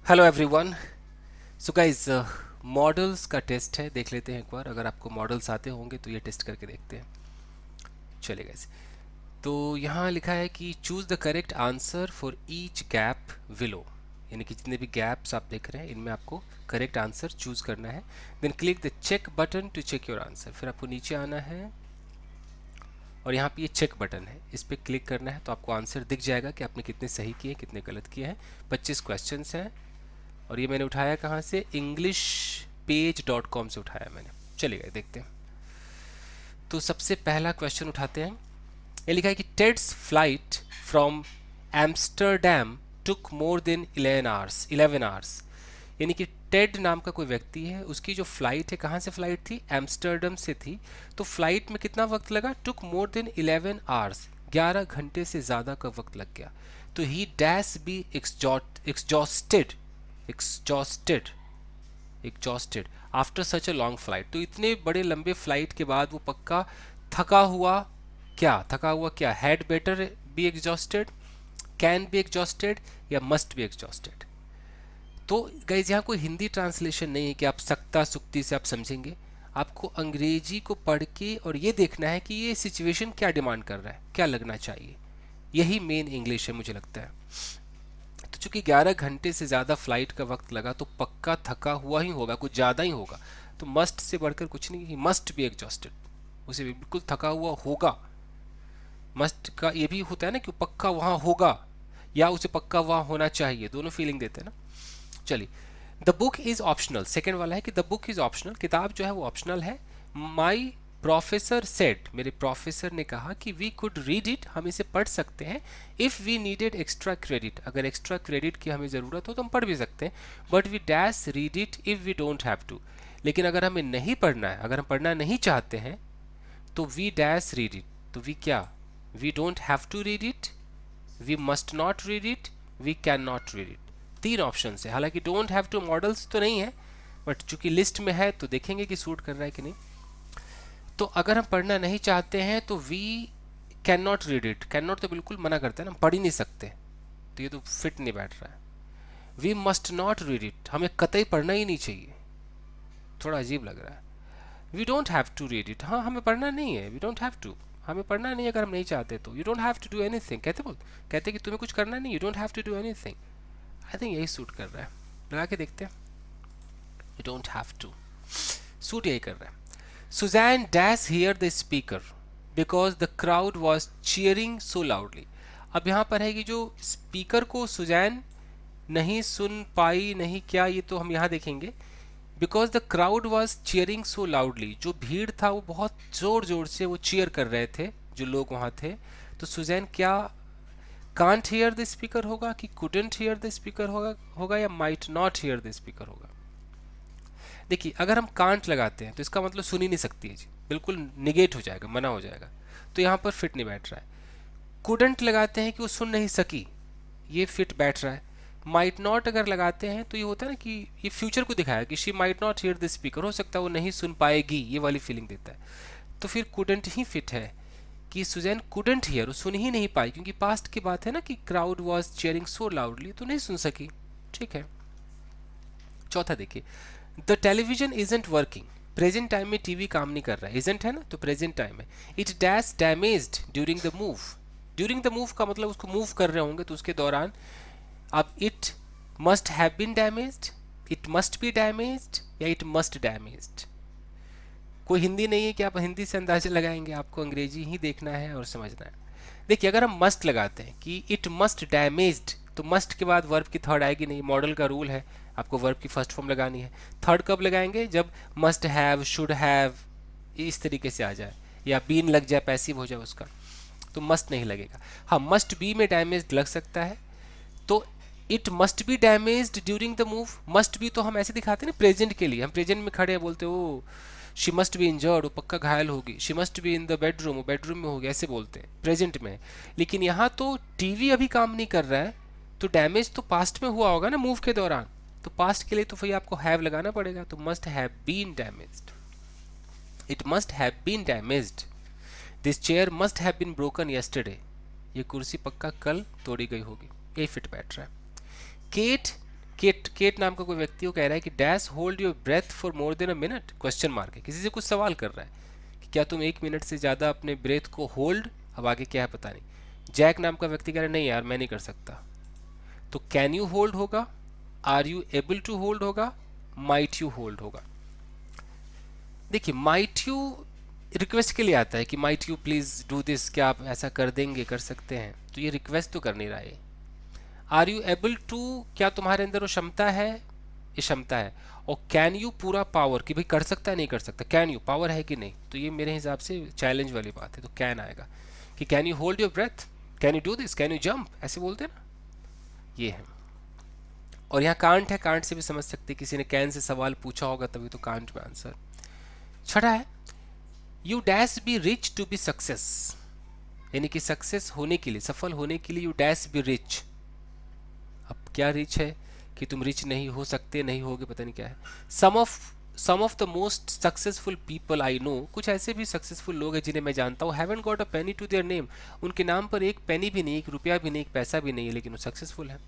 Hello everyone. So guys, models का test है, देख लेते हैं एक बार। अगर आपको मॉडल्स आते होंगे तो ये टेस्ट करके देखते हैं। चलिए गाइस, तो यहाँ लिखा है कि choose the correct answer for each gap willow, यानी कि जितने भी गैप्स आप देख रहे हैं इनमें आपको करेक्ट आंसर चूज़ करना है। Then click the check button to check your answer. फिर आपको नीचे आना है और यहाँ पे ये चेक बटन है, इस पर क्लिक करना है तो आपको आंसर दिख जाएगा कि आपने कितने सही किए कितने गलत किए हैं। 25 क्वेश्चंस हैं और ये मैंने उठाया कहाँ से, englishpage.com से उठाया मैंने। चलिए देखते हैं। तो सबसे पहला क्वेश्चन उठाते हैं। ये लिखा है कि TEDs flight from Amsterdam took more than 11 hours. यानी कि टेड नाम का कोई व्यक्ति है, उसकी जो फ्लाइट है, कहाँ से फ्लाइट थी, एम्स्टरडम से थी। तो फ्लाइट में कितना वक्त लगा, टुक मोर देन 11 आवर्स, 11 घंटे से ज़्यादा का वक्त लग गया। तो he dash be exhausted exhausted exhausted after such a long flight. तो इतने बड़े लंबे फ्लाइट के बाद वो पक्का थका हुआ, क्या had better be exhausted, can be exhausted या मस्ट बी एग्जॉस्टेड। तो गाइज यहाँ कोई हिंदी ट्रांसलेशन नहीं है कि आप सक्ता सुक्ति से आप समझेंगे। आपको अंग्रेजी को पढ़ के और ये देखना है कि ये सिचुएशन क्या डिमांड कर रहा है, क्या लगना चाहिए। यही मेन इंग्लिश है मुझे लगता है। तो चूंकि 11 घंटे से ज़्यादा फ्लाइट का वक्त लगा तो पक्का थका हुआ ही होगा, कुछ ज़्यादा ही होगा। तो मस्ट से बढ़कर कुछ नहीं, मस्ट बी एग्जॉस्टेड, उसे बिल्कुल थका हुआ होगा। मस्ट का ये भी होता है ना कि पक्का वहाँ होगा या उसे पक्का वहाँ होना चाहिए, दोनों फीलिंग देते हैं ना। चलिए, the book is optional, second वाला है कि द बुक इज़ ऑप्शनल, किताब जो है वो ऑप्शनल है। माई प्रोफेसर सेड, मेरे प्रोफेसर ने कहा कि वी कुड रीड इट, हम इसे पढ़ सकते हैं। If we needed extra credit, अगर एक्स्ट्रा क्रेडिट की हमें ज़रूरत हो तो हम पढ़ भी सकते हैं। But we dash read it if we don't have to, लेकिन अगर हमें नहीं पढ़ना है, अगर हम पढ़ना नहीं चाहते हैं तो वी डैश रीड इट। तो वी क्या, we don't have to read it, we must not read it, we can not read it. तीन ऑप्शन है, हालांकि डोंट हैव टू मॉडल्स तो नहीं है, बट चूंकि लिस्ट में है तो देखेंगे कि सूट कर रहा है कि नहीं। तो अगर हम पढ़ना नहीं चाहते हैं तो we can not read it, can not तो बिल्कुल मना करते हैं ना, पढ़ ही नहीं सकते, तो ये तो फिट नहीं बैठ रहा है। We must not read it, हमें कतई पढ़ना ही नहीं चाहिए, थोड़ा अजीब लग रहा है। We don't have to read it, हाँ हमें पढ़ना नहीं है, वी डोंट हैव टू, हमें पढ़ना नहीं है अगर हम नहीं चाहते तो। You don't have to do anything, कहते कि तुम्हें कुछ करना नहीं, you don't have to do anything. I think यही सूट कर रहा है, लगा के देखते हैं। You don't have to suit यही कर रहा है। Susan dash hear the speaker because the crowd was cheering so loudly. अब यहाँ पर है कि जो स्पीकर को सुजैन नहीं सुन पाई, नहीं क्या, ये तो हम यहाँ देखेंगे। Because the crowd was cheering so loudly, जो भीड़ था वो बहुत जोर जोर से वो चीयर कर रहे थे, जो लोग वहाँ थे। तो सुजैन क्या कांट हियर द स्पीकर होगा कि कुडंट हियर द स्पीकर होगा या might not here the speaker होगा। देखिए, अगर हम कांट लगाते हैं तो इसका मतलब सुन ही नहीं सकती है जी, बिल्कुल निगेट हो जाएगा, मना हो जाएगा, तो यहाँ पर फिट नहीं बैठ रहा है। कुडंट लगाते हैं कि वो सुन नहीं सकी, ये फिट बैठ रहा है। माइट नॉट अगर लगाते हैं तो ये होता है ना कि ये फ्यूचर को दिखाया कि she might not here the speaker, हो सकता है वो नहीं सुन पाएगी, ये वाली फीलिंग देता है। तो फिर कुडंट ही फिट है कि सुजैन कुडंट हियर, वो सुन ही नहीं पाई, क्योंकि पास्ट की बात है ना कि crowd was cheering so loudly, तो नहीं सुन सकी। ठीक है। चौथा देखिए, the television isn't working, present time में टीवी काम नहीं कर रहा है, इजेंट है ना तो प्रेजेंट टाइम है। It dash damaged during the move, during the move का मतलब उसको मूव कर रहे होंगे तो उसके दौरान। अब it must have been damaged, it must be damaged या इट मस्ट डैमेज्ड। कोई हिंदी नहीं है कि आप हिंदी से अंदाजा लगाएंगे, आपको अंग्रेजी ही देखना है और समझना है। देखिए, अगर हम मस्ट लगाते हैं कि इट मस्ट डैमेज्ड, तो मस्ट के बाद वर्ब की थर्ड आएगी नहीं, मॉडल का रूल है, आपको वर्ब की फर्स्ट फॉर्म लगानी है। थर्ड कब लगाएंगे, जब मस्ट हैव, शुड हैव इस तरीके से आ जाए, या बीन लग जाए, पैसिव हो जाए उसका, तो मस्ट नहीं लगेगा। हाँ, मस्ट बी में डैमेज्ड लग सकता है, तो it must be damaged during the move. Must be तो हम ऐसे दिखाते हैं ना प्रेजेंट के लिए, हम प्रेजेंट में खड़े हैं, बोलते हो शी मस्ट बी इंजर्ड, वो पक्का घायल होगी। She must be in the bedroom, वो बेडरूम में होगी, ऐसे बोलते हैं प्रेजेंट में। लेकिन यहाँ तो टीवी अभी काम नहीं कर रहा है, तो डैमेज तो पास्ट में हुआ होगा ना मूव के दौरान, तो पास्ट के लिए तो फिर आपको हैव लगाना पड़ेगा, तो must have been damaged, it must have been damaged. This chair must have been broken yesterday, ये कुर्सी पक्का कल तोड़ी गई होगी, यही फिट बैठ रहा है। केट केट केट नाम का कोई व्यक्ति वो कह रहा है कि dash hold your breath for more than a minute, question mark है, किसी से कुछ सवाल कर रहा है कि क्या तुम 1 मिनट से ज़्यादा अपने ब्रेथ को होल्ड, अब आगे क्या है पता नहीं। जैक नाम का व्यक्ति कह रहा है नहीं यार मैं नहीं कर सकता। तो कैन यू होल्ड होगा, are you able to hold होगा, माइट यू होल्ड होगा। देखिए माइट यू रिक्वेस्ट के लिए आता है कि might you please do this, क्या आप ऐसा कर देंगे, कर सकते हैं, तो ये रिक्वेस्ट तो कर नहीं रहा है। आर यू एबल टू, क्या तुम्हारे अंदर वो क्षमता है, ये क्षमता है। और कैन यू पूरा पावर कि भाई कर सकता है नहीं कर सकता, कैन यू पावर है कि नहीं, तो ये मेरे हिसाब से चैलेंज वाली बात है, तो कैन आएगा कि can you hold your breath, can you do this, can you jump, ऐसे बोलते हैं ना, ये है। और यहाँ कांट है, कांट से भी समझ सकते किसी ने कैन से सवाल पूछा होगा तभी तो कांट में आंसर। छठा है you dash be rich to be success, यानी कि सक्सेस होने के लिए, सफल होने के लिए यू डैश बी रिच। अब क्या रिच है कि तुम रिच नहीं हो सकते, नहीं होगे, पता नहीं क्या है। Some of the most successful people I know, कुछ ऐसे भी सक्सेसफुल लोग हैं जिन्हें मैं जानता हूँ, haven't got a penny to their name, उनके नाम पर एक पेनी भी नहीं, एक रुपया भी नहीं, एक पैसा भी नहीं है, लेकिन वो सक्सेसफुल है।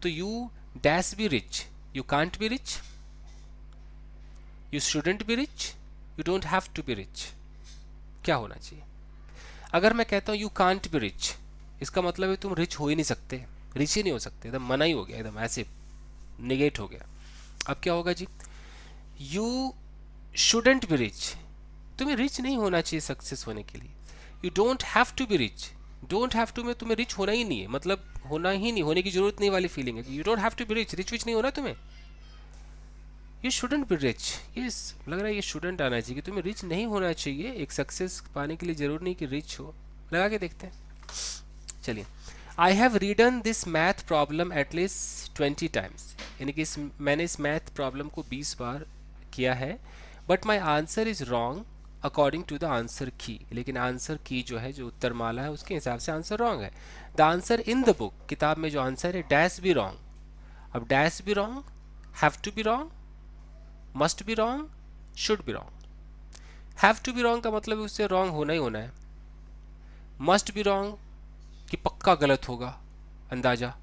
तो you dash be rich, you can't be rich, you shouldn't be rich, you don't have to be rich. क्या होना चाहिए? अगर मैं कहता हूँ यू कांट बी रिच, इसका मतलब है तुम रिच हो ही नहीं सकते, रिच ही नहीं हो सकते, एकदम मना ही हो गया, एकदम ऐसे निगेट हो गया। अब क्या होगा जी? यू शुडंट बी रिच, तुम्हें रिच नहीं होना चाहिए सक्सेस होने के लिए। You don't have to be rich, don't have to में तुम्हें रिच होना ही नहीं है, मतलब होना ही नहीं, होने की जरूरत नहीं वाली फीलिंग है। You don't have to be rich, rich विच नहीं होना तुम्हें। यू शुडंट बी रिच, ये लग रहा है ये शुडंट आना चाहिए कि तुम्हें रिच नहीं होना चाहिए, एक सक्सेस पाने के लिए जरूर नहीं कि रिच हो। लगा के देखते हैं, चलिए। I have रीडन this math problem at least 20 times, यानी कि मैंने इस मैथ प्रॉब्लम को 20 बार किया है, but my answer is wrong according to the answer key, लेकिन आंसर की जो है, जो उत्तर माला है, उसके हिसाब से आंसर रॉन्ग है। The answer in the book, किताब में जो आंसर है, डैश बी रॉन्ग। अब dash be wrong, have to be wrong, must be wrong, should be wrong. Have to be wrong का मतलब उससे रॉन्ग होना ही होना है। मस्ट बी रॉन्ग कि पक्का गलत होगा, अंदाजा।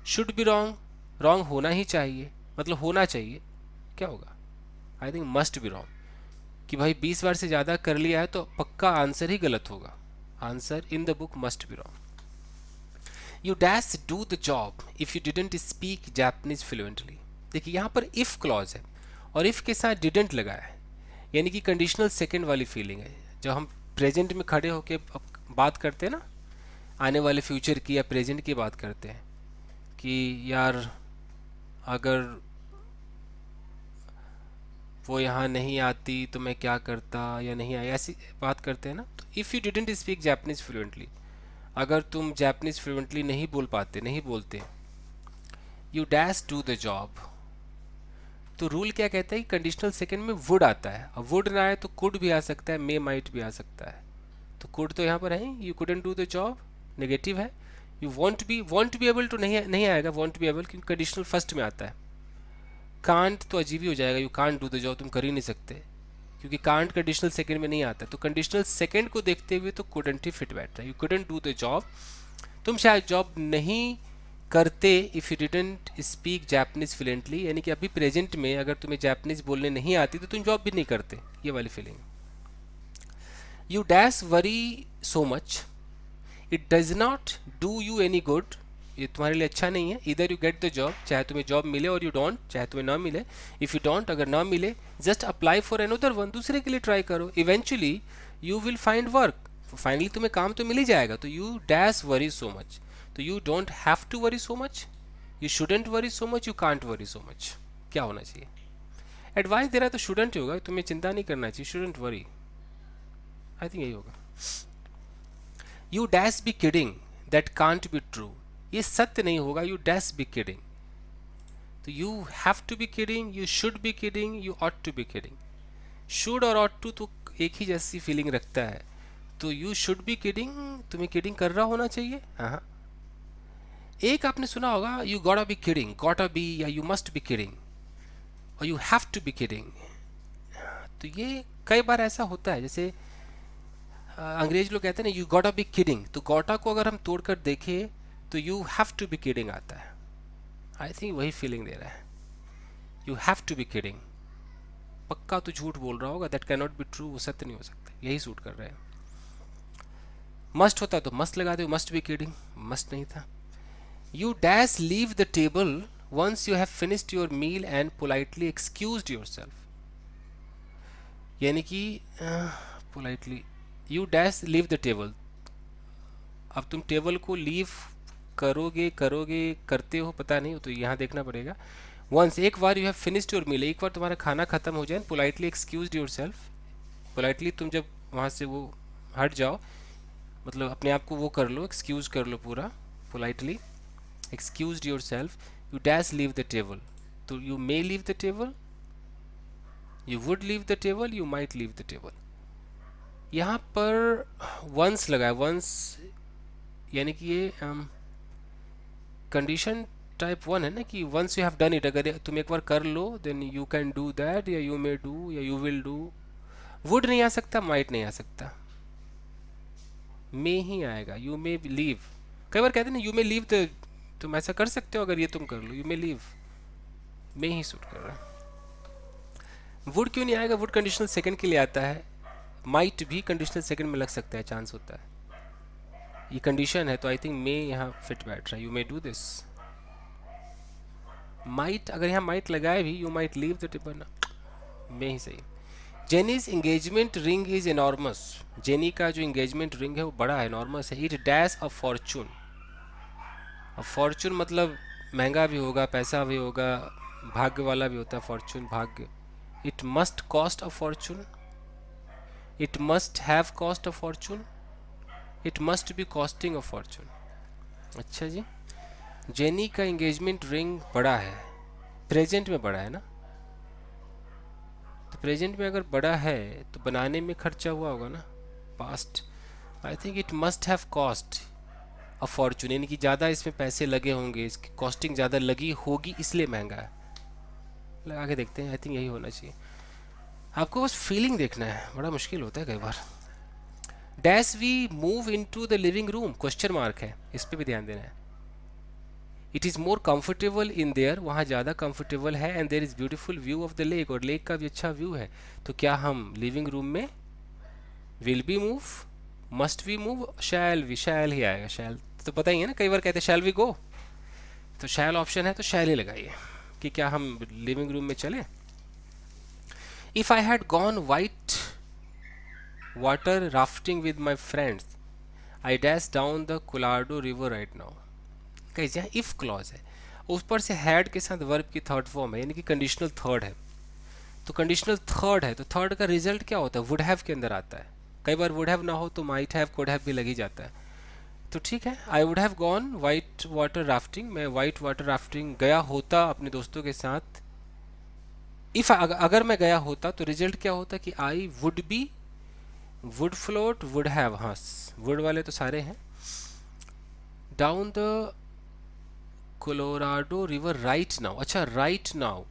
शुड बी रॉन्ग, रॉन्ग होना ही चाहिए, मतलब होना चाहिए, क्या होगा? I think must be wrong कि भाई 20 बार से ज़्यादा कर लिया है तो पक्का आंसर ही गलत होगा। Answer in the book must be wrong. You dash do the job if you didn't speak Japanese fluently. देखिए यहाँ पर इफ क्लॉज है और इफ के साथ डिडंट लगा है, यानी कि कंडीशनल सेकंड वाली फीलिंग है। जब हम प्रेजेंट में खड़े होकर बात करते हैं ना, आने वाले फ्यूचर की या प्रेजेंट की बात करते हैं कि यार अगर वो यहाँ नहीं आती तो मैं क्या करता, या नहीं आई, ऐसी बात करते हैं ना। तो if you didn't speak Japanese fluently, अगर तुम जापानीज फ्लुएंटली नहीं बोल पाते, नहीं बोलते, you dash do the job. तो रूल क्या कहता है कि कंडीशनल सेकंड में वुड आता है। अब वुड ना आए तो कुड भी आ सकता है, मे माइट भी आ सकता है। तो कुड तो यहाँ पर है, you couldn't do the job negative है। You won't be able to नहीं आएगा, वॉन्ट बी एबल क्योंकि कंडीशनल फर्स्ट में आता है। कांट तो अजीब ही हो जाएगा, you can't do the job, तुम कर ही नहीं सकते, क्योंकि कांट कंडीशनल सेकंड में नहीं आता। तो कंडीशनल सेकंड को देखते हुए तो कुडंट ही फिट बैठ रहा है। You couldn't do the job, तुम शायद जॉब नहीं करते if you didn't speak Japanese fluently, यानी कि अभी प्रेजेंट में अगर तुम्हें जापानीज बोलने नहीं आती तो तुम जॉब भी नहीं करते, ये वाली feeling. You dash worry so much, it does not do you any good, ये तुम्हारे लिए अच्छा नहीं है। इधर यू गेट द जॉब, चाहे तुम्हें जॉब मिले, और यू डोंट, चाहे तुम्हें ना मिले। इफ़ यू डोंट, अगर ना मिले, just apply for another one, दूसरे के लिए ट्राई करो। Eventually you will find work, finally तुम्हें काम तो मिल ही जाएगा। तो you dash worry so much, तो you don't have to worry so much, you shouldn't worry so much, you can't worry so much. क्या होना चाहिए? एडवाइस दे रहा है तो शुडंट ही होगा, तुम्हें चिंता नहीं करना चाहिए, शुडंट वरी, आई थिंक यही होगा। You dash be kidding, that can't be true, ये सत्य नहीं होगा, यू डैश बी किडिंग। तो you have to be kidding, you should be kidding, you ought to be kidding. Should और ऑट टू तो एक ही जैसी फीलिंग रखता है, तो यू शुड बी किडिंग, तुम्हें किडिंग कर रहा होना चाहिए। हाँ, एक आपने सुना होगा, you gotta be kidding, gotta be या यू मस्ट बी किडिंग, और you have to be kidding. तो ये कई बार ऐसा होता है, जैसे अंग्रेज लोग कहते हैं ना, यू गॉटा बी किडिंग, तो गॉटा को अगर हम तोड़कर देखें तो you have to be kidding आता है। आई थिंक वही फीलिंग दे रहा है, you have to be kidding. पक्का तो झूठ बोल रहा होगा, that can not be true, वो सत्य नहीं हो सकता, यही सूट कर रहे हैं। मस्ट होता तो मस्ट लगा दो, मस्ट बी किडिंग, मस्ट नहीं था। You dash leave the table once you have finished your meal and politely excused yourself, यानी कि politely you dash leave the table, अब तुम टेबल को लीव करोगे करोगे करते हो पता नहीं, तो यहाँ देखना पड़ेगा। वंस एक बार you have finished your meal, एक बार तुम्हारा खाना खत्म हो जाए, politely excused yourself, politely तुम जब वहाँ से वो हट जाओ, मतलब अपने आप को वो कर लो, एक्सक्यूज कर लो पूरा, politely excused yourself, you dash leave the table, तो you may leave the table, you would leave the table, you might leave the table. यहाँ पर वंस लगा है, वंस यानी कि ये कंडीशन टाइप वन है ना, कि once you have done it, अगर तुम एक बार कर लो then you can do that, या यू मे डू, या यू विल डू। वुड नहीं आ सकता, माइट नहीं आ सकता, मे ही आएगा, यू मे लीव। कई बार कहते हैं ना यू मे लीव द, तुम ऐसा कर सकते हो अगर ये तुम कर लो, यू मे लीव, मे ही सूट कर रहा है। वुड क्यों नहीं आएगा, वुड कंडीशनल सेकंड के लिए आता है, माइट भी कंडीशनल सेकंड में लग सकता है, चांस होता है, ये कंडीशन है, तो आई थिंक मे यहाँ फिट बैठ रहा है, you may do this. Might अगर यहाँ माइट लगाए भी, you might leave the table ना, मे ही सही। Jenny's engagement ring is enormous, Jenny का जो एंगेजमेंट रिंग है वो बड़ा है, एनॉर्मस है। इट डैश अ फॉर्चून, अब फॉर्चून मतलब महंगा भी होगा, पैसा भी होगा, भाग्य वाला भी होता है फॉर्चून, भाग्य। It must cost a Fortune, it must have cost a Fortune, it must be costing a Fortune. अच्छा जी, जेनी का एंगेजमेंट रिंग बड़ा है, प्रेजेंट में बड़ा है ना, तो प्रेजेंट में अगर बड़ा है तो बनाने में खर्चा हुआ होगा ना, past. I think it must have cost a Fortune, यानी कि ज़्यादा इसमें पैसे लगे होंगे, इसकी कॉस्टिंग ज़्यादा लगी होगी इसलिए महंगा है। लगा के देखते हैं, आई थिंक यही होना चाहिए। आपको बस फीलिंग देखना है, बड़ा मुश्किल होता है कई बार। Dash we move into the living room, question mark है, इस पर भी ध्यान देना है। It is more comfortable in there, वहाँ ज़्यादा कम्फर्टेबल है, and there is beautiful view of the lake, और लेक का भी अच्छा व्यू है, तो क्या हम लिविंग रूम में will be move, must we move, shall we, shall ही आएगा, शैल तो पता ही है ना, कई बार कहते हैं शैल वी गो, तो शैल ऑप्शन है तो शैल ही लगाइए कि क्या हम लिविंग रूम में चले। If I had gone white water rafting with my friends, I dash down the कोलाडो river right now. कैसे यहाँ इफ़ क्लॉज है, ऊपर से हैड के साथ वर्ब की थर्ड फॉर्म है, यानी कि कंडीशनल थर्ड है, तो कंडीशनल थर्ड है तो थर्ड का रिजल्ट क्या होता है, वुड हैव के अंदर आता है। कई बार वुड हैव ना हो तो माइट हैव, कुड हैव भी लग ही जाता है, तो ठीक है। I would have gone white water rafting, मैं वाइट वाटर राफ्टिंग गया होता अपने दोस्तों के साथ। इफ अगर मैं गया होता तो रिजल्ट क्या होता कि I would be, would float, would have, हाँ वुड वाले तो सारे हैं, down the Colorado river right now. अच्छा राइट नाउ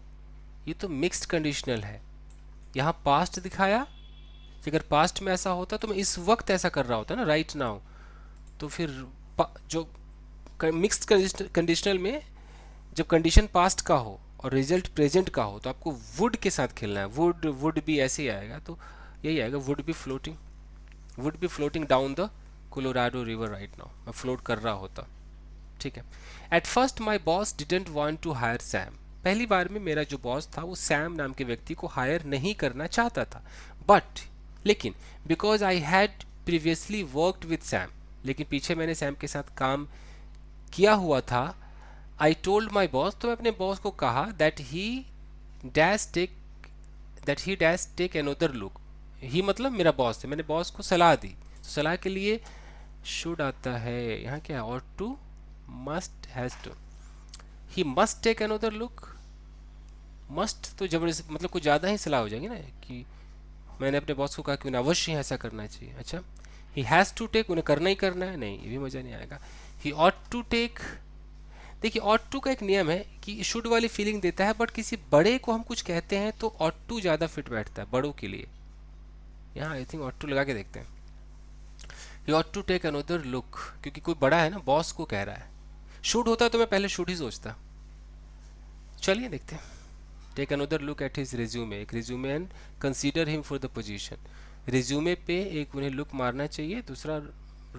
ये तो मिक्स्ड कंडीशनल है, यहाँ पास्ट दिखाया, अगर पास्ट में ऐसा होता तो मैं इस वक्त ऐसा कर रहा होता ना राइट नाउ, तो फिर जो मिक्स्ड कंडीशनल में जब कंडीशन पास्ट का हो और रिजल्ट प्रेजेंट का हो तो आपको वुड के साथ खेलना है, वुड वुड भी ऐसे ही आएगा, तो यही आएगा, would be floating, would be floating down the Colorado river right now, मैं फ्लोट कर रहा होता, ठीक है। At first my boss didn't want to hire Sam, पहली बार में मेरा जो बॉस था वो सैम नाम के व्यक्ति को हायर नहीं करना चाहता था, बट लेकिन because I had previously worked with Sam, लेकिन पीछे मैंने सैम के साथ काम किया हुआ था, आई टोल्ड माई बॉस, तो मैं अपने बॉस को कहा that he dash take another look, he मतलब मेरा बॉस है, मैंने बॉस को सलाह दी, तो सलाह के लिए शुड आता है, यहाँ क्या है, और to, must, has to, he must take another look, must तो जबरदस्त मतलब कुछ ज़्यादा ही सलाह हो जाएगी ना, कि मैंने अपने बॉस को कहा कि उन्हें अवश्य ऐसा करना चाहिए। अच्छा ही हैज़ टू टेक, उन्हें करना ही करना है, नहीं ये भी मज़ा नहीं आएगा। ही ऑट टू टेक, देखिए ऑट टू का एक नियम है कि शुड वाली फीलिंग देता है, बट किसी बड़े को हम कुछ कहते हैं तो ऑट टू ज़्यादा फिट बैठता है बड़ों के लिए, यहाँ आई थिंक ऑट टू लगा के देखते हैं। He ought to take another look, क्योंकि कोई बड़ा है ना, बॉस को कह रहा है। शुड होता तो मैं पहले शुड ही सोचता, चलिए देखते हैं। Take another look at his resume, एक resume and consider him for the position. Resume पे एक उन्हें लुक मारना चाहिए, दूसरा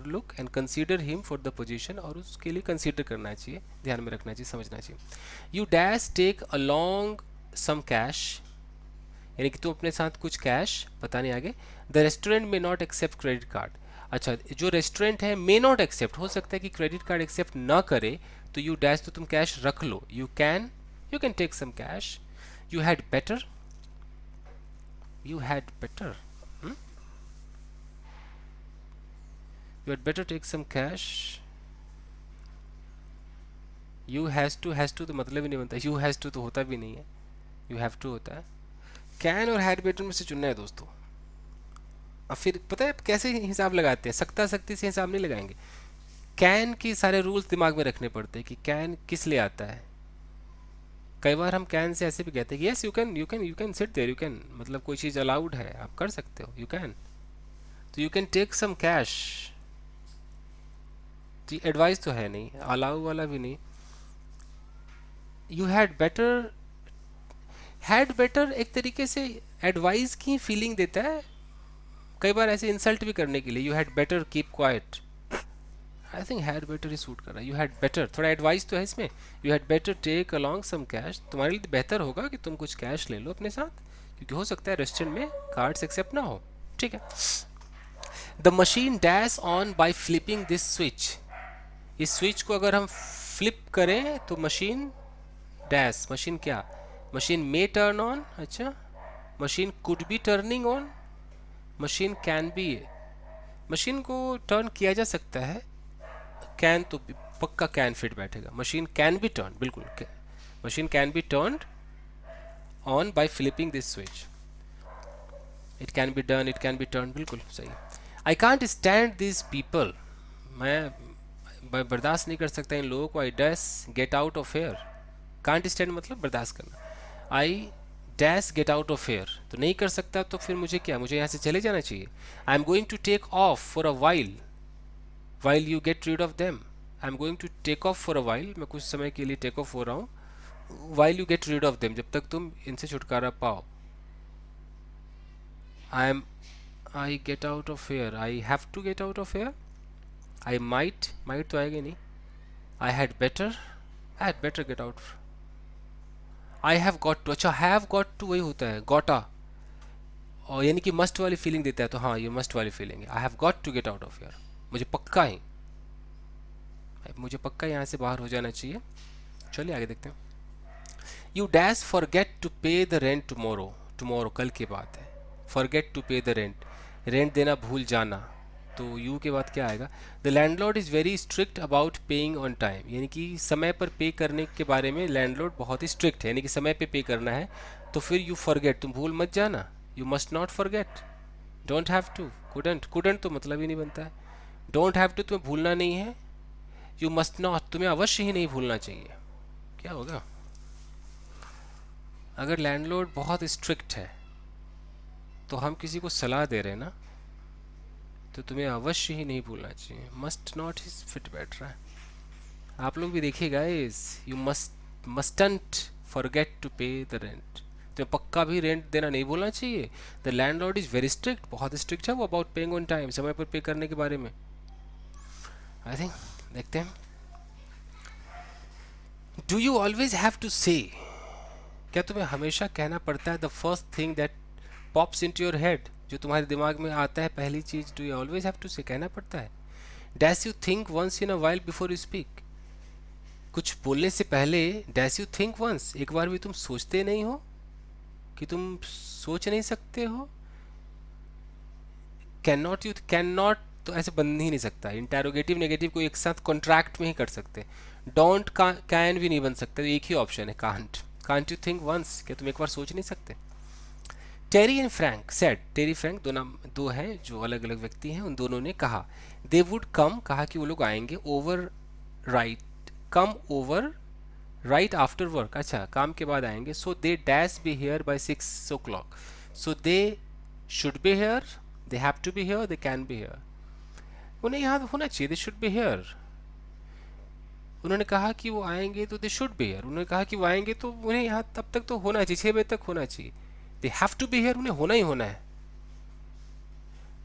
look and consider him for the position, और उसके लिए कंसीडर करना चाहिए, ध्यान में रखना चाहिए, समझना चाहिए। You dash take along some cash, यानी कि तुम अपने साथ कुछ कैश, पता नहीं आगे। द रेस्टोरेंट में नॉट एक्सेप्ट क्रेडिट कार्ड, अच्छा जो रेस्टोरेंट है मे नॉट एक्सेप्ट, हो सकता है कि क्रेडिट कार्ड एक्सेप्ट ना करे, तो यू डैश तो तुम कैश रख लो, you can take some cash. You had better, you had better, you had better take some cash. You has to तो मतलब ही नहीं बनता, यू हैज़ टू तो होता भी नहीं है, यू हैव टू होता है। कैन और हैड बेटर में से चुनना है दोस्तों। अब फिर पता है कैसे हिसाब लगाते हैं, सख्ता सख्ती से हिसाब नहीं लगाएंगे। कैन के सारे रूल्स दिमाग में रखने पड़ते हैं कि कैन किस लिए आता है। कई बार हम कैन से ऐसे भी कहते हैं कि yes you can sit there, you can मतलब कोई चीज़ अलाउड है, आप कर सकते हो, यू कैन। तो you can take some cash, तो एडवाइस तो है नहीं, अलाउ वाला भी नहीं। यू हैड बेटर एक तरीके से एडवाइस की फीलिंग देता है, कई बार ऐसे इंसल्ट भी करने के लिए। You had better keep quiet, I think had better ही सूट कर रहा है। यू हैड बेटर थोड़ा एडवाइस तो है इसमें। You had better take along some cash, तुम्हारे लिए बेहतर होगा कि तुम कुछ कैश ले लो अपने साथ, क्योंकि हो सकता है रेस्टोरेंट में कार्ड्स एक्सेप्ट ना हो, ठीक है। The machine dash on by flipping this switch, इस स्विच को अगर हम फ्लिप करें तो मशीन डैश, मशीन क्या, मशीन मे टर्न ऑन, अच्छा machine could be turning on, machine can be, machine को टर्न किया जा सकता है, कैन तो पक्का कैन फिट बैठेगा, मशीन कैन बी टर्न, बिल्कुल machine can be turn on by flipping this switch, it can be done, it can be turn, बिल्कुल सही। I can't stand this people, मैं बर्दाश्त नहीं कर सकता इन लोगों को। I dash get out of here, can't stand मतलब बर्दाश्त करना। I dash get out of here, तो नहीं कर सकता, तो फिर मुझे क्या, मुझे यहाँ से चले जाना चाहिए। I am going to take off for a while, while you get rid of them, I am going to take off for a while, मैं कुछ समय के लिए टेक ऑफ हो रहा हूँ, while you get rid of them, जब तक तुम इनसे छुटकारा पाओ। I am, I get out of here, I have to get out of here. I might तो आएगा नहीं। I had better get out. I have got to, अच्छा हैव गॉट टू वही होता है गॉटा, और यानी कि मस्ट वाली फीलिंग देता है, तो हाँ ये मस्ट वाली फीलिंग है। I have got to get out of here, मुझे पक्का यहाँ से बाहर हो जाना चाहिए। चलिए आगे देखते हैं। यू डैश फॉरगेट टू पे द रेंट टुमारो, टुमारो कल की बात है, फॉरगेट टू पे द रेंट, रेंट देना भूल जाना, तो यू के बाद क्या आएगा। The landlord is very strict about paying on time, यानी कि समय पर पे करने के बारे में लैंडलॉर्ड बहुत ही स्ट्रिक्ट है, यानी कि समय पे करना है। तो फिर यू फॉरगेट, तुम भूल मत जाना, you must not forget. Don't have to, couldn't तो मतलब ही नहीं बनता है। डोंट हैव टू तुम्हें भूलना नहीं है, यू मस्ट नॉट तुम्हें अवश्य ही नहीं भूलना चाहिए। क्या होगा अगर लैंडलॉर्ड बहुत स्ट्रिक्ट है, तो हम किसी को सलाह दे रहे हैं ना, तो तुम्हें अवश्य ही नहीं भूलना चाहिए। मस्ट नॉट ही फिट बैठ रहा है, आप लोग भी देखिएगा, इस यू मस्टंट फॉरगेट टू पे द रेंट, तुम्हें पक्का भी रेंट देना नहीं भूलना चाहिए। The landlord is very strict, बहुत स्ट्रिक्ट है वो अबाउट पेइंग ऑन टाइम, समय पर पे करने के बारे में। आई थिंक देखते हैं। Do you always have to say, क्या तुम्हें हमेशा कहना पड़ता है the first thing that pops into your head, जो तुम्हारे दिमाग में आता है पहली चीज, do you always have to say, कहना पड़ता है। Dash you think once in a while before you speak, कुछ बोलने से पहले डैश यू थिंक वंस, एक बार भी तुम सोचते नहीं हो, कि तुम सोच नहीं सकते हो। कैन नॉट तो ऐसे बन ही नहीं सकता, इंटेरोगेटिव नेगेटिव को एक साथ कॉन्ट्रैक्ट में ही कर सकते। डोंट कैन भी नहीं बन सकता, तो एक ही ऑप्शन है कांट यू थिंक वंस, क्या तुम एक बार सोच नहीं सकते। Terry and Frank said, Terry Frank दो हैं जो अलग अलग व्यक्ति हैं, उन दोनों ने कहा। दे वुड कम, कहा कि वो लोग आएंगे, over right, come over right after work, अच्छा काम के बाद आएंगे। So they dash be here by 6 o'clock, so they should be here, they have to be here, they can be here, उन्हें यहाँ होना चाहिए, दे शुड बी हेयर। उन्होंने कहा कि वो आएंगे तो दे शुड बी हियर, उन्होंने कहा कि वो आएंगे तो उन्हें यहाँ तब तक तो होना चाहिए, 6 बजे तक होना चाहिए, they have to be here, उन्हें होना ही होना है।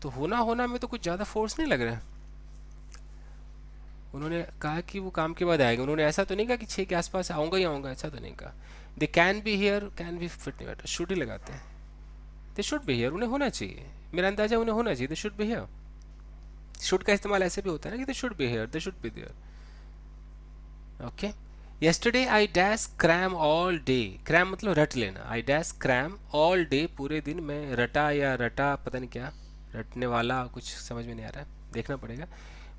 तो होना होना में तो कुछ ज़्यादा फोर्स नहीं लग रहा है। उन्होंने कहा कि वो काम के बाद आएंगे, उन्होंने ऐसा तो नहीं कहा कि 6 के आसपास आऊँगा ही आऊँगा, ऐसा तो नहीं कहा। दे can be here, can be fit नहीं बैठा, शुड ही लगाते हैं। दे शुड बी हियर, उन्हें होना चाहिए, मेरा अंदाजा उन्हें होना चाहिए, they should be here. Should का इस्तेमाल ऐसे भी होता है ना कि they should be here, they should be there. Okay. yesterday I dash cram all day, cram मतलब रट लेना, I dash cram all day, पूरे दिन मैं रटा या रटा पता नहीं क्या, रटने वाला कुछ समझ में नहीं आ रहा है, देखना पड़ेगा।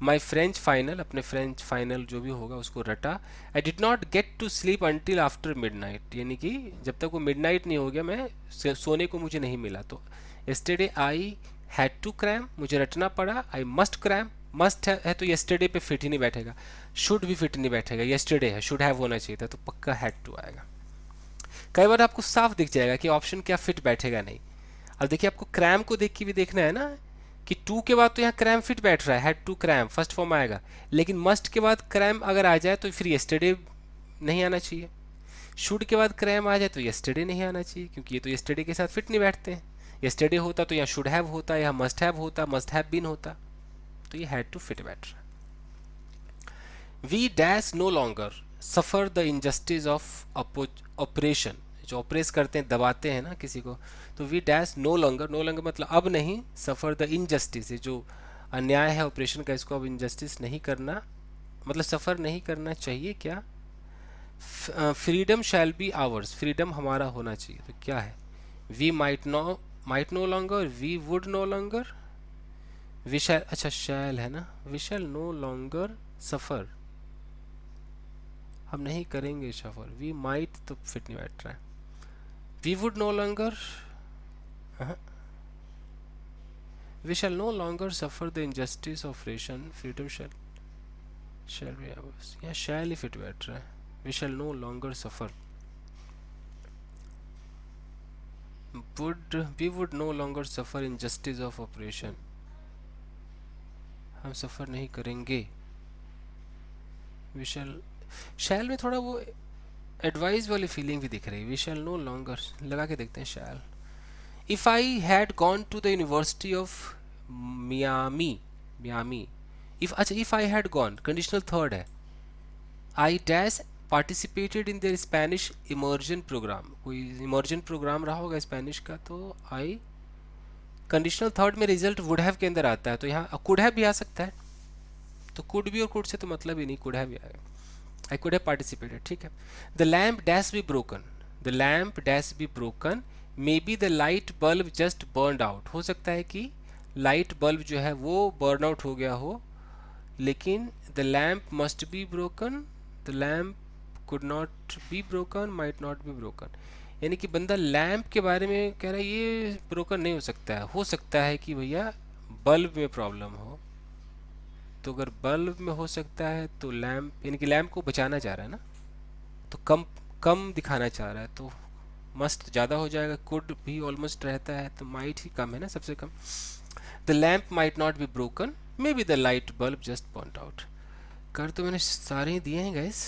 माई फ्रेंच फाइनल, अपने फ्रेंच फाइनल जो भी होगा उसको रटा। I did not get to sleep until after midnight, यानी कि जब तक वो मिड नाइट नहीं हो गया मैं सोने को मुझे नहीं मिला। तो yesterday I had to cram, मुझे रटना पड़ा, आई मस्ट क्रैम, मस्ट है तो yesterday पे फिट ही नहीं बैठेगा, शुड भी फिट नहीं बैठेगा, yesterday है, शुड हैव होना चाहिए था, तो पक्का हैड टू आएगा। कई बार आपको साफ दिख जाएगा कि ऑप्शन क्या फिट बैठेगा नहीं। अब देखिए आपको क्रैम को देख के भी देखना है ना कि टू के बाद तो यहाँ क्रैम फिट बैठ रहा है, had to cram first form आएगा, लेकिन मस्ट के बाद क्रैम अगर आ जाए तो फिर yesterday नहीं आना चाहिए, शुड के बाद क्रैम आ जाए तो yesterday नहीं आना चाहिए, क्योंकि ये तो yesterday के साथ फिट नहीं बैठते हैं। yesterday होता तो यहाँ शुड हैव होता, यहाँ मस्ट हैव होता, मस्ट हैव बीन होता, तो ये हैड टू फिट बैठ रहा है। We dash no longer suffer the injustice of oppression, जो ऑपरेस करते हैं दबाते हैं ना किसी को, तो we dash no longer, no longer मतलब अब नहीं, सफ़र द इनजस्टिस, जो अन्याय है ऑपरेशन का, इसको अब इनजस्टिस नहीं करना, मतलब सफ़र नहीं करना चाहिए। क्या freedom shall be ours, freedom हमारा होना चाहिए, तो क्या है, we might no longer, we would no longer, we shall, अच्छा शैल है ना, we shall no longer suffer, हम नहीं करेंगे सफ़र, वी माइट तो फिट नहीं बैठ रहा है, we would no longer, we shall no longer suffer the injustice of ration, freedom shall be ours, यहाँ शैल ही फिट बैठ रहा है, we shall no longer suffer, would, we would no longer suffer injustice of oppression, हम suffer नहीं करेंगे, we shall में थोड़ा वो एडवाइस वाली फीलिंग भी दिख रही है, वी शैल नो लॉन्गर, लगा के देखते हैं shall. If I had gone to the university of Miami, Miami, if, अच्छा if I had gone conditional third है, I dash participated in their Spanish immersion program, कोई इमर्जन प्रोग्राम रहा होगा Spanish का, तो आई कंडीशनल थर्ड में result would have के अंदर आता है, तो यहाँ कुड हैव भी आ सकता है, तो कुड भी और कुड से तो मतलब ही नहीं, कुड हैव भी आएगा, आई कुड हैव पार्टिसिपेटेड, ठीक है। The lamp dash be broken, the lamp dash B broken, maybe the light bulb just burn out, हो सकता है कि लाइट बल्ब जो है वो बर्न आउट हो गया हो, लेकिन the lamp must be broken, the lamp could not be broken, might not be broken, यानी कि बंदा लैम्प के बारे में कह रहा है ये ब्रोकन नहीं हो सकता है कि भैया बल्ब में प्रॉब्लम हो, तो अगर बल्ब में हो सकता है तो लैम्प, यानी कि लैम्प को बचाना चाह रहा है ना, तो कम कम दिखाना चाह रहा है, तो मस्ट ज़्यादा हो जाएगा, कुड भी ऑलमोस्ट रहता है, तो माइट ही कम है ना, सबसे कम। The lamp might not be broken, maybe the light bulb just point out. कर तो मैंने सारे ही दिए हैं गाइस,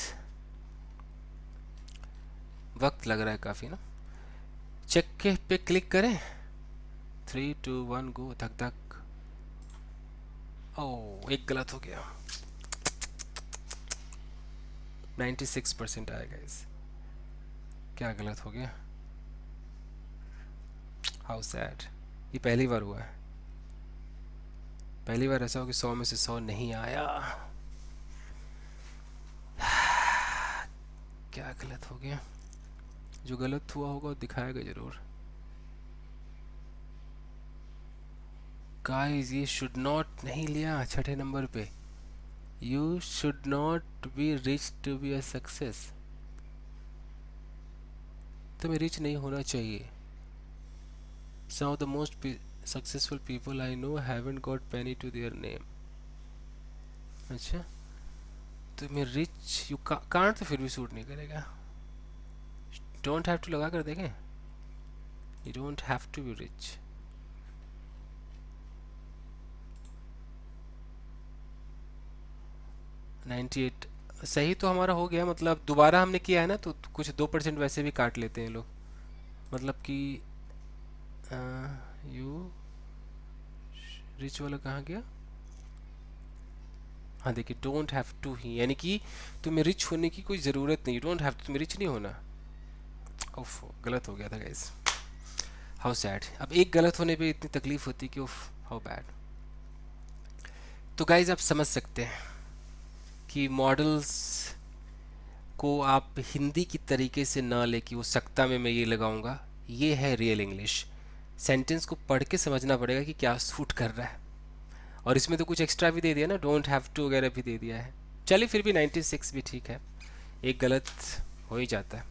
वक्त लग रहा है काफ़ी ना, चेक के पे क्लिक करें, 3 2 1 गो, धक धक, ओ एक गलत हो गया, 96% आया गाइस, क्या गलत हो गया, हाउ सैड, ये पहली बार हुआ है, पहली बार ऐसा हो कि 100 में से 100 नहीं आया, क्या गलत हो गया, जो गलत हुआ होगा वो दिखाएगा जरूर। गाइस ये शुड नॉट नहीं लिया छठे नंबर पे, you should not be rich to be a success, तुम्हें रिच नहीं होना चाहिए। Some of the most successful people I know haven't got penny to their name, अच्छा तुम्हें रिच यू कांट तो फिर भी सूट नहीं करेगा, डोंट हैव टू लगा कर देखें, you don't have to be rich, सही तो हमारा हो गया, मतलब दोबारा हमने किया है ना, तो कुछ 2% वैसे भी काट लेते हैं लोग, मतलब कि यू रिच वाला कहाँ गया? हाँ देखिए, डोंट हैव टू ही, यानी कि तुम्हें रिच होने की कोई ज़रूरत नहीं, डोंट हैव, तुम्हें रिच नहीं होना। उफ, गलत हो गया था गाइस, हाउ सैड। अब एक गलत होने पे इतनी तकलीफ होती कि उफ, हाउ बैड। तो गाइस आप समझ सकते हैं कि मॉडल्स को आप हिंदी की तरीके से ना लेके वो सकता में मैं ये लगाऊंगा, ये है रियल इंग्लिश। सेंटेंस को पढ़ के समझना पड़ेगा कि क्या सूट कर रहा है। और इसमें तो कुछ एक्स्ट्रा भी दे दिया ना, डोंट हैव टू वगैरह भी दे दिया है। चलिए फिर भी 96 भी ठीक है, एक गलत हो ही जाता है।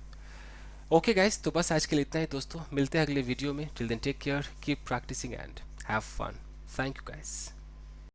ओके गाइस, तो बस आज के लिए इतना ही दोस्तों, मिलते हैं अगले वीडियो में। Till then take care, keep practising and have fun. Thank you guys.